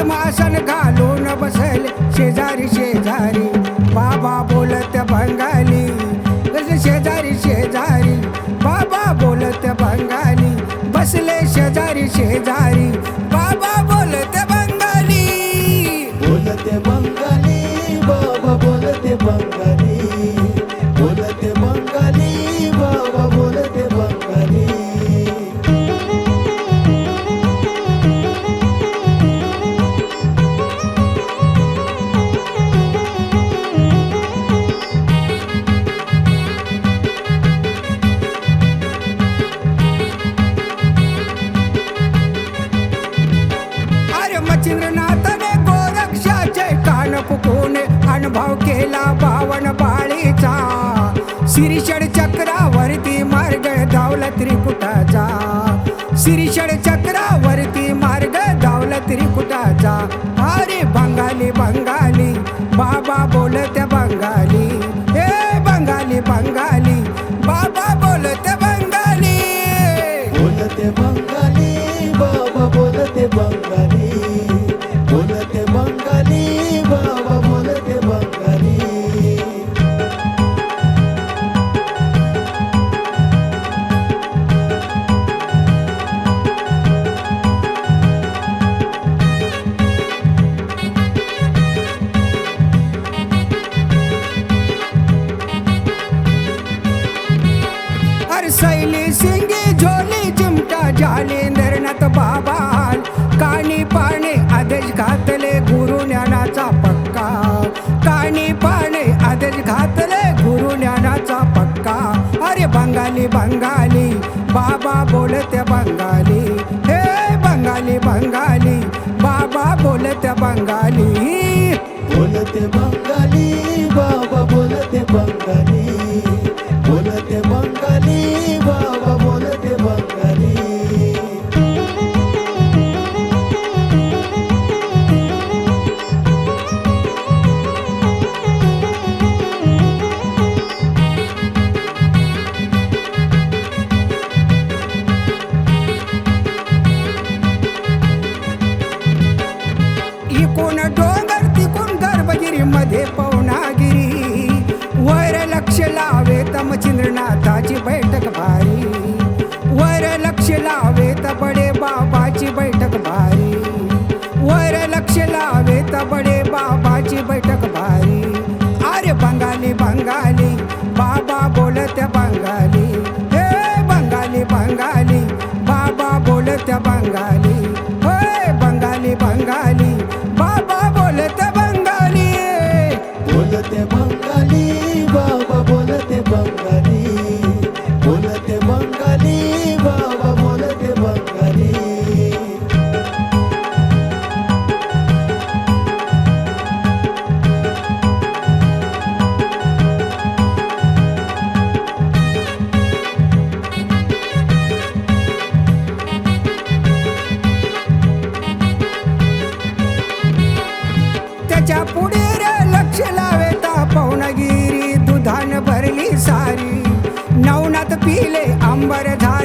पद्मासन घालून बसले शेजारी शेजारी बाबा बोलत बंगाली शेजारी शेजारी बाबा बोलत बंगाली बसले शेजारी शेजारी बाबा बोलत बंगाली बोलते बंगाली बाबा बोलते बंगाली बोलते बंगाली बाबा बोलते बंगाली मच्छिंद्रनाथाने गोरक्षाचे कान फुकून अनुभव केला बावन बाळीचा शिरीषड चक्रावरती मार्ग धावला त्रिकुटाचा शिरीषड चक्रावरती मार्ग धावला त्रिकुटाचा अरे बंगाली बंगाली बाबा बोलत बंगाली हे बंगाली बंगाली बाबा बोलत बंगाली बोलते बंगाली बाबा बोलते बंगाली बोलते बंगाली बाबा बोलते बंगाली अरे सैली सिंगी झोली चिमटा जालेंद्रनाथ बाबाल कानी पाणे आदेश घातले गुरु ज्ञानाचा पक्का कानी पाणे आदेश घातले गुरु ज्ञानाचा पक्का अरे बंगाली बंगाली बाबा बोलते बंगाली हे बंगाली बंगाली बाबा बोलते बंगाली बोलते बंगाली बाबा बोलते बंगाली बोलते बंगाली बाबा बोलते बंगाली इकून डोंगर तिकून गर्भगिरी मध्ये पवनागिरी वर लक्ष लावे मच्छिंद्रनाथाची बैठक भारी वर लक्ष लावे बडे बाबाची बैठक भारी वर लक्ष लावे बडे बाबाची बैठक भारी अरे बंगाली बंगाली बाबा बोलत बंगाली हे बंगाली बंगाली बाबा बोलत बंगाली होय बंगाली बंगाली बाबा बोलत बंगाली बोलते बंगाली बाबा बोलते बंगाली बोलते बंगाली बाबा बोलते बंगाली त्याच्या पुढे रे लक्ष लावेता पवनगिरी दुधान भरली सारी नवनाथ पिले अंबर झाले